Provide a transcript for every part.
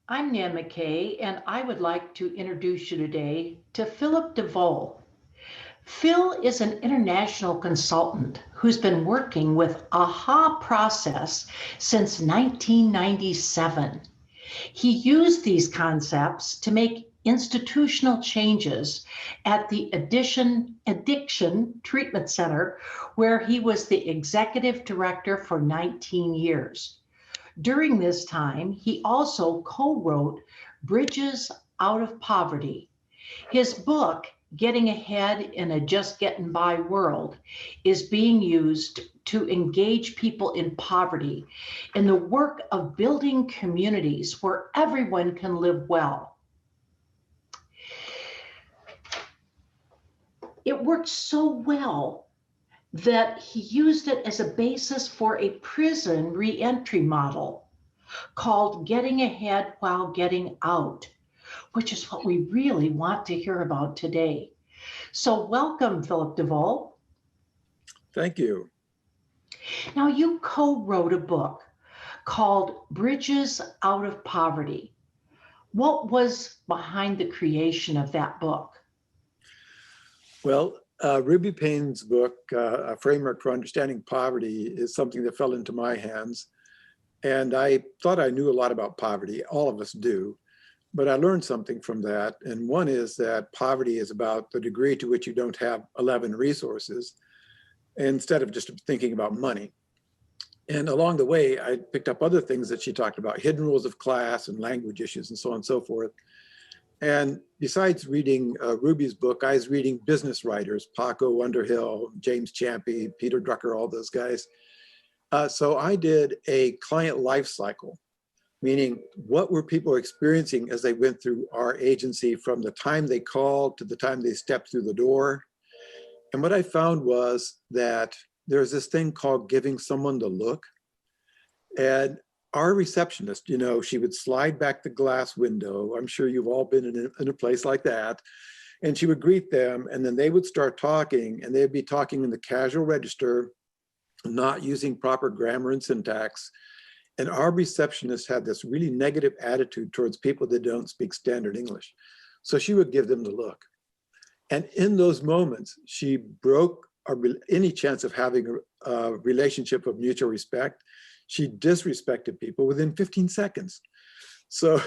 I'm Nan McKay, and I would like to introduce you today to Philip DeVol. Phil is an international consultant who's been working with AHA process since 1997. He used these concepts to make institutional changes at the Addiction Treatment Center, where he was the executive director for 19 years. During this time, he also co wrote Bridges Out of Poverty. His book, Getting Ahead in a Just Getting By World, is being used to engage people in poverty in the work of building communities where everyone can live well. It worked so well that he used it as a basis for a prison reentry model called Getting Ahead While Getting Out, which is what we really want to hear about today. So, welcome, Philip DeVol. Thank you. Now, you co wrote a book called Bridges Out of Poverty. What was behind the creation of that book? Well, Ruby Payne's book, A Framework for Understanding Poverty, is something that fell into my hands. And I thought I knew a lot about poverty. All of us do. But I learned something from that. And one is that poverty is about the degree to which you don't have 11 resources instead of just thinking about money. And along the way, I picked up other things that she talked about, hidden rules of class and language issues and so on and so forth. And besides reading Ruby's book, I was reading business writers, Paco Underhill, James Champy, Peter Drucker, all those guys. So I did a client life cycle, meaning what were people experiencing as they went through our agency from the time they called to the time they stepped through the door. And what I found was that there's this thing called giving someone the look. And our receptionist, she would slide back the glass window. I'm sure you've all been in a place like that. And she would greet them, and then they would start talking, and they'd be talking in the casual register, not using proper grammar and syntax. And our receptionist had this really negative attitude towards people that don't speak standard English. So she would give them the look. And in those moments, she broke any chance of having a relationship of mutual respect. She disrespected people within 15 seconds. So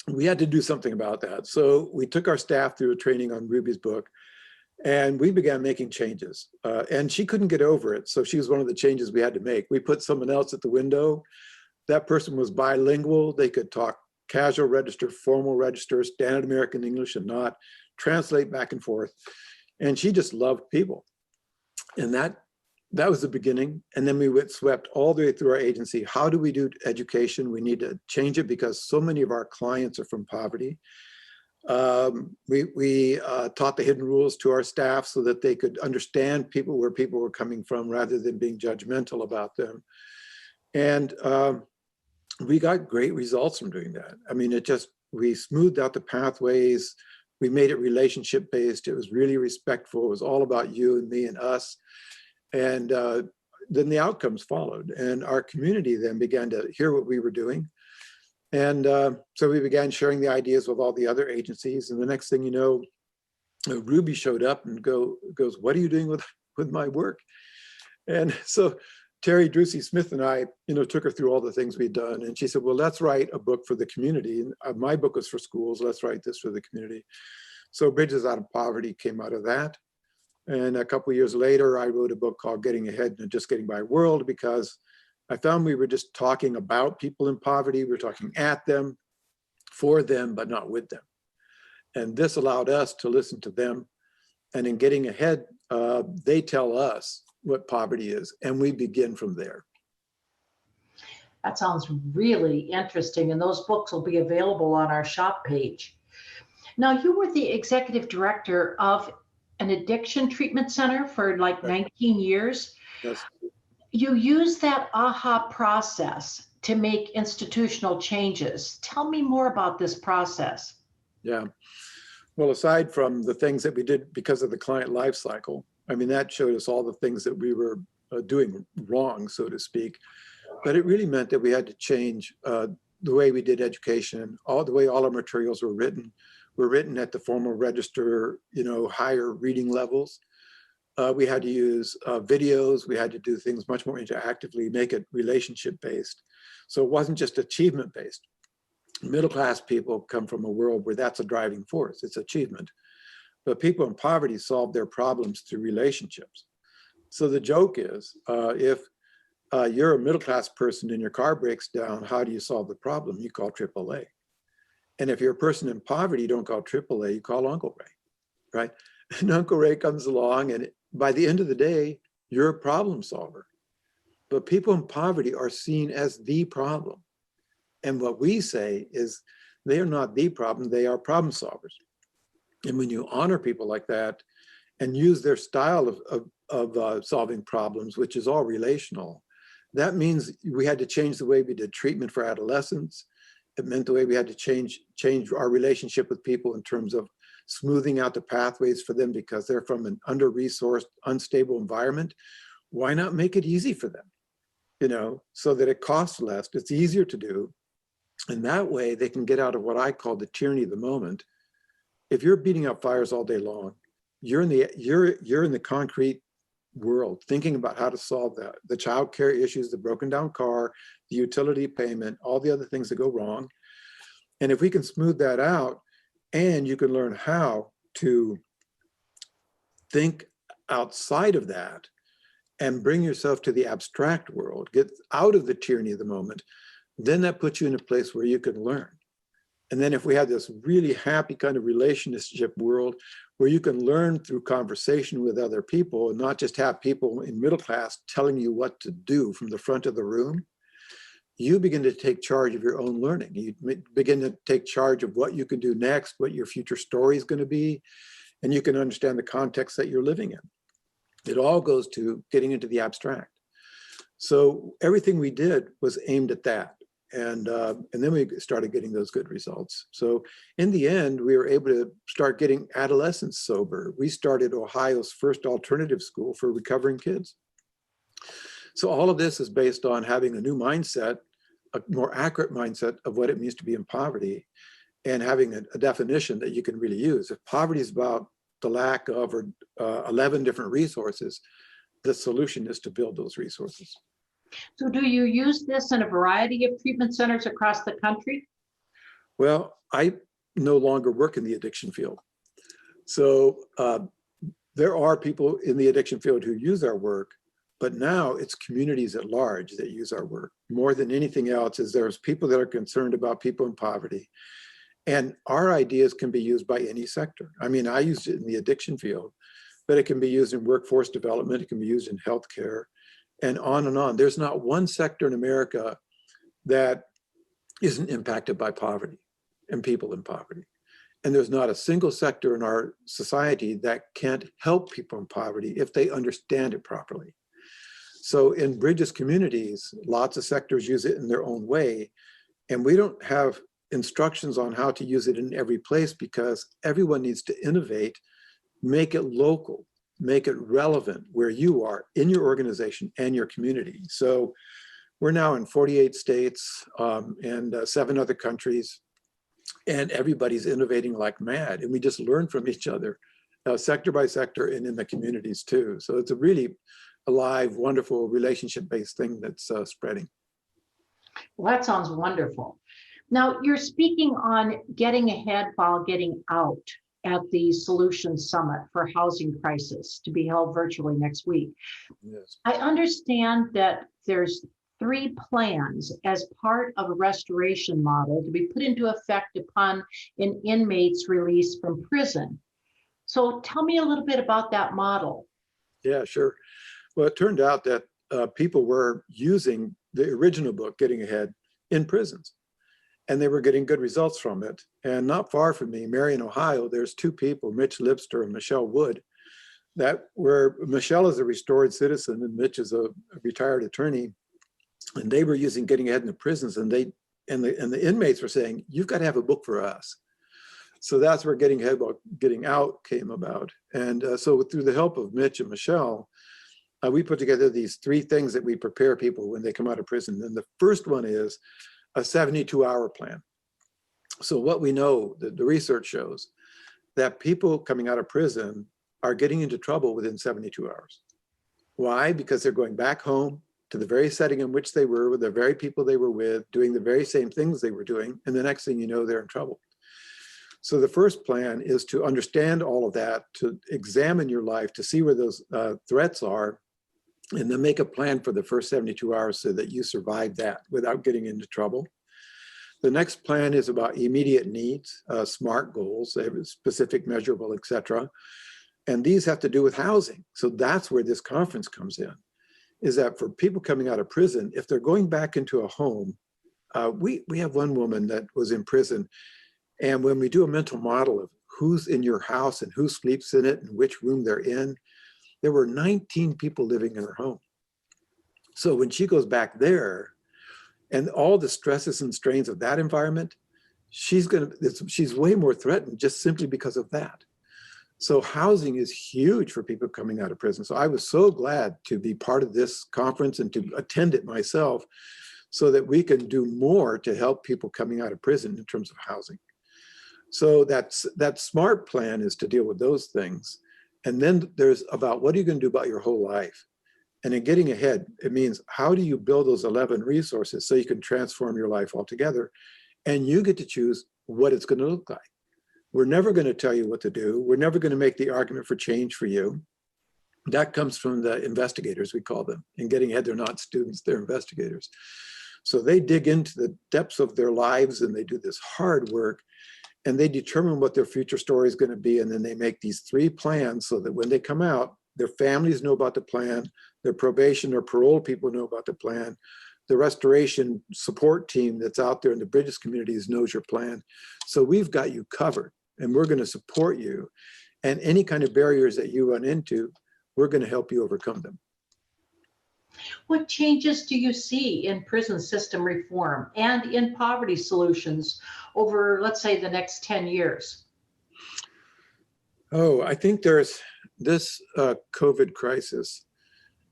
we had to do something about that. So we took our staff through a training on Ruby's book, and we began making changes. And she couldn't get over it. So she was one of the changes we had to make. We put someone else at the window. That person was bilingual. They could talk casual register, formal register, standard American English, and not translate back and forth. And she just loved people. And that was the beginning. And then we swept all the way through our agency. How do we do education? We need to change it because so many of our clients are from poverty. We taught the hidden rules to our staff so that they could understand where people were coming from rather than being judgmental about them. And we got great results from doing that. I mean, we smoothed out the pathways. We made it relationship based. It was really respectful. It was all about you and me and us. And then the outcomes followed. And our community then began to hear what we were doing. And so we began sharing the ideas with all the other agencies. And the next thing you know, Ruby showed up and goes, "What are you doing with my work?" And so Terry Drusy Smith and I, took her through all the things we'd done. And she said, "Well, let's write a book for the community. And my book was for schools. Let's write this for the community." So Bridges Out of Poverty came out of that. And a couple of years later, I wrote a book called Getting Ahead in a Just Getting By World, because I found we were just talking about people in poverty. We were talking at them, for them, but not with them. And this allowed us to listen to them. And in Getting Ahead, they tell us what poverty is, and we begin from there. That sounds really interesting, and those books will be available on our shop page. Now, you were the executive director of an addiction treatment center for like 19 years. Yes. You use that AHA process to make institutional changes. Tell me more about this process. Yeah. Well, aside from the things that we did because of the client life cycle, I mean, that showed us all the things that we were doing wrong, so to speak. But it really meant that we had to change the way we did education, the way all our materials were written at the formal register, higher reading levels. We had to use videos. We had to do things much more interactively, make it relationship-based. So it wasn't just achievement-based. Middle-class people come from a world where that's a driving force. It's achievement. But people in poverty solve their problems through relationships. So the joke is, if you're a middle-class person and your car breaks down, how do you solve the problem? You call AAA. And if you're a person in poverty, you don't call AAA, you call Uncle Ray, right? And Uncle Ray comes along, and by the end of the day, you're a problem solver. But people in poverty are seen as the problem. And what we say is they are not the problem, they are problem solvers. And when you honor people like that and use their style of solving problems, which is all relational, that means we had to change the way we did treatment for adolescents. It meant the way we had to change our relationship with people in terms of smoothing out the pathways for them because they're from an under-resourced, unstable environment. Why not make it easy for them? So that it costs less, it's easier to do. And that way they can get out of what I call the tyranny of the moment. If you're beating up fires all day long, you're in the concrete world thinking about how to solve that. The child care issues, the broken down car, the utility payment, all the other things that go wrong. And if we can smooth that out and you can learn how to think outside of that and bring yourself to the abstract world, get out of the tyranny of the moment, then that puts you in a place where you can learn. And then if we have this really happy kind of relationship world where you can learn through conversation with other people and not just have people in middle class telling you what to do from the front of the room, you begin to take charge of your own learning. You begin to take charge of what you can do next, what your future story is going to be, and you can understand the context that you're living in. It all goes to getting into the abstract. So everything we did was aimed at that. And then we started getting those good results. So in the end, we were able to start getting adolescents sober. We started Ohio's first alternative school for recovering kids. So all of this is based on having a new mindset, a more accurate mindset of what it means to be in poverty, and having a definition that you can really use. If poverty is about the lack of 11 different resources, the solution is to build those resources. So do you use this in a variety of treatment centers across the country? Well, I no longer work in the addiction field. So there are people in the addiction field who use our work, but now it's communities at large that use our work. More than anything else is there's people that are concerned about people in poverty. And our ideas can be used by any sector. I mean, I used it in the addiction field, but it can be used in workforce development, it can be used in healthcare, and on and on. There's not one sector in America that isn't impacted by poverty and people in poverty. And there's not a single sector in our society that can't help people in poverty if they understand it properly. So in Bridges communities, lots of sectors use it in their own way. And we don't have instructions on how to use it in every place because everyone needs to innovate, make it local, make it relevant where you are in your organization and your community. So we're now in 48 states and 7 other countries, and everybody's innovating like mad. And we just learn from each other, sector by sector and in the communities too. So it's a really alive, wonderful, relationship-based thing that's spreading. Well, that sounds wonderful. Now, you're speaking on getting ahead while getting out at the Solutions Summit for Housing Crisis to be held virtually next week. Yes. I understand that there's 3 plans as part of a restoration model to be put into effect upon an inmate's release from prison. So tell me a little bit about that model. Yeah, sure. Well, it turned out that people were using the original book, Getting Ahead, in prisons. And they were getting good results from it. And not far from me, Marion, Ohio, there's 2 people, Mitch Lipster and Michelle Wood, Michelle is a restored citizen and Mitch is a retired attorney. And they were using Getting Ahead in the prisons, and the inmates were saying, you've got to have a book for us. So that's where Getting Ahead about Getting Out came about. And so through the help of Mitch and Michelle, we put together these 3 things that we prepare people when they come out of prison. And the first one is a 72-hour plan. So what we know, the research shows that people coming out of prison are getting into trouble within 72 hours. Why? Because they're going back home to the very setting in which they were, with the very people they were with, doing the very same things they were doing, and the next thing you know, they're in trouble. So the first plan is to understand all of that, to examine your life, to see where those threats are, and then make a plan for the first 72 hours so that you survive that without getting into trouble. The next plan is about immediate needs, SMART goals, they have specific, measurable, et cetera. And these have to do with housing. So that's where this conference comes in, is that for people coming out of prison, if they're going back into a home, we have one woman that was in prison, and when we do a mental model of who's in your house and who sleeps in it and which room they're in, there were 19 people living in her home. So when she goes back there, and all the stresses and strains of that environment, she's way more threatened just simply because of that. So housing is huge for people coming out of prison. So I was so glad to be part of this conference and to attend it myself so that we can do more to help people coming out of prison in terms of housing. So that SMART plan is to deal with those things. And then there's about what are you going to do about your whole life? And in getting ahead, it means how do you build those 11 resources so you can transform your life altogether? And you get to choose what it's going to look like. We're never going to tell you what to do. We're never going to make the argument for change for you. That comes from the investigators, we call them. In getting ahead, they're not students, they're investigators. So they dig into the depths of their lives and they do this hard work and they determine what their future story is going to be. And then they make these 3 plans so that when they come out, their families know about the plan, their probation or parole people know about the plan, the restoration support team that's out there in the Bridges communities knows your plan. So we've got you covered and we're going to support you. And any kind of barriers that you run into, we're going to help you overcome them. What changes do you see in prison system reform and in poverty solutions over, let's say, the next 10 years? Oh, I think there's this COVID crisis.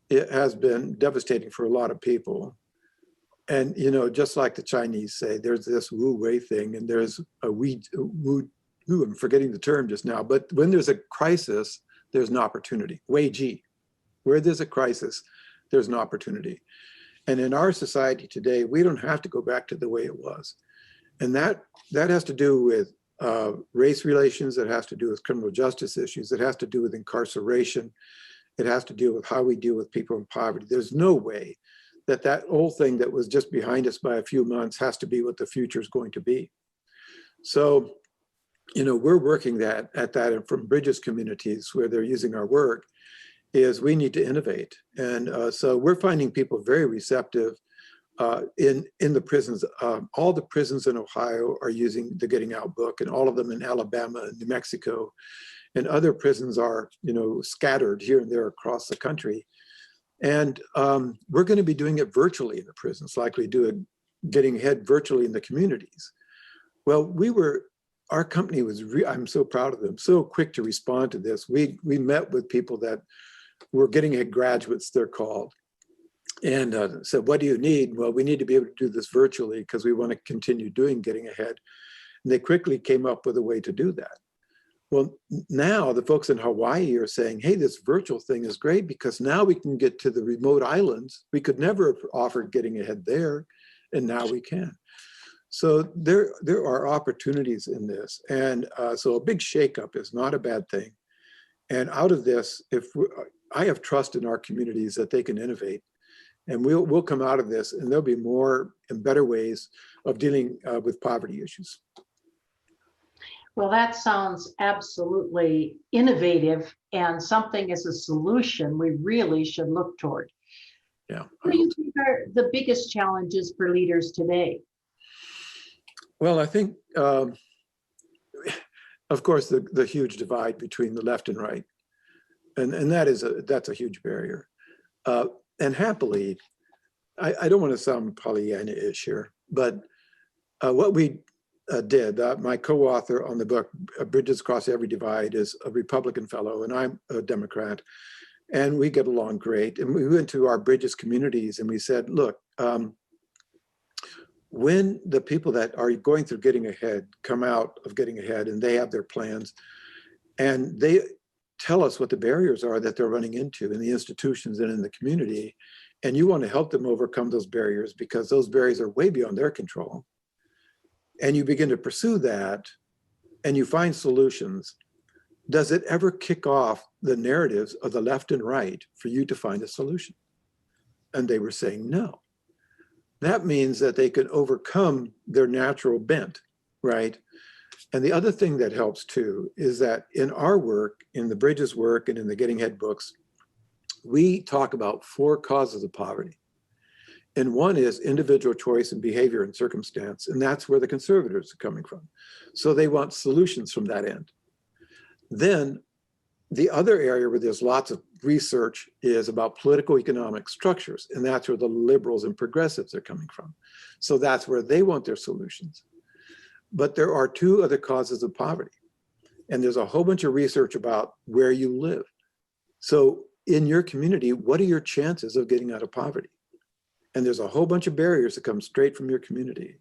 It has been devastating for a lot of people. And, you know, just like the Chinese say, there's this wu wei thing and there's a I'm forgetting the term just now, but when there's a crisis, there's an opportunity. Wei ji, where there's a crisis, there's an opportunity. And in our society today, we don't have to go back to the way it was. And that has to do with race relations, it has to do with criminal justice issues, it has to do with incarceration, it has to deal with how we deal with people in poverty. There's no way that old thing that was just behind us by a few months has to be what the future is going to be. So, you know, we're working at that, and from Bridges communities where they're using our work, is we need to innovate. And so we're finding people very receptive in the prisons. All the prisons in Ohio are using the Getting Out book, and all of them in Alabama and New Mexico. And other prisons are, you know, scattered here and there across the country. And we're going to be doing it virtually in the prisons, like we do it Getting Ahead virtually in the communities. Well, our company was, I'm so proud of them, so quick to respond to this. We met with people that were Getting Ahead graduates, they're called, and said, what do you need? Well, we need to be able to do this virtually because we want to continue doing Getting Ahead. And they quickly came up with a way to do that. Well, now the folks in Hawaii are saying, hey, this virtual thing is great because now we can get to the remote islands. We could never have offered Getting Ahead there, and now we can. So there are opportunities in this. And so a big shakeup is not a bad thing. And out of this, I have trust in our communities that they can innovate. And we'll come out of this and there'll be more and better ways of dealing with poverty issues. Well, that sounds absolutely innovative and something as a solution we really should look toward. Yeah. What do you think are the biggest challenges for leaders today? Well, I think, of course, the huge divide between the left and right, and that's a huge barrier. And happily, I don't want to sound Pollyanna-ish here, but what we did, my co-author on the book, Bridges Across Every Divide, is a Republican fellow, and I'm a Democrat, and we get along great. And we went to our Bridges communities and we said, look, when the people that are going through getting ahead come out of getting ahead and they have their plans and they tell us what the barriers are that they're running into in the institutions and in the community, and you want to help them overcome those barriers because those barriers are way beyond their control, and you begin to pursue that and you find solutions, does it ever kick off the narratives of the left and right for you to find a solution? And they were saying no. That means that they can overcome their natural bent, right? And the other thing that helps too is that in our work, in the Bridges work and in the Getting Ahead books, we talk about 4 causes of poverty. And one is individual choice and behavior and circumstance. And that's where the conservatives are coming from. So they want solutions from that end. Then the other area where there's lots of research is about political economic structures. And that's where the liberals and progressives are coming from. So that's where they want their solutions. But there are 2 other causes of poverty. And there's a whole bunch of research about where you live. So in your community, what are your chances of getting out of poverty? And there's a whole bunch of barriers that come straight from your community.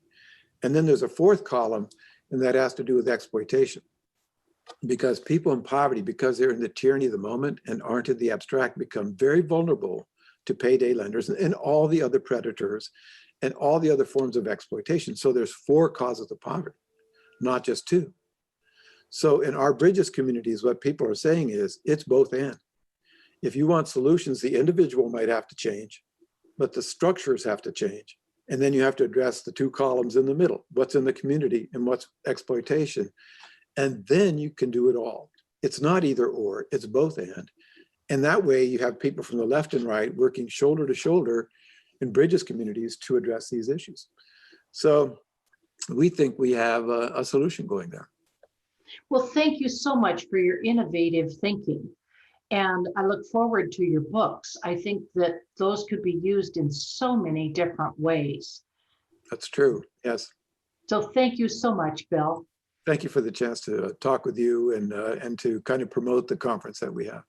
And then there's a 4th column, and that has to do with exploitation. Because people in poverty, because they're in the tyranny of the moment and aren't in the abstract, become very vulnerable to payday lenders and all the other predators and all the other forms of exploitation. So there's 4 causes of poverty, not just 2. So in our Bridges communities, what people are saying is it's both and. If you want solutions, the individual might have to change, but the structures have to change. And then you have to address the 2 columns in the middle, what's in the community and what's exploitation. And then you can do it all. It's not either or, it's both and. And that way you have people from the left and right working shoulder to shoulder in Bridges communities to address these issues. So we think we have a solution going there. Well, thank you so much for your innovative thinking. And I look forward to your books. I think that those could be used in so many different ways. That's true, yes. So thank you so much, Bill. Thank you for the chance to talk with you and to kind of promote the conference that we have.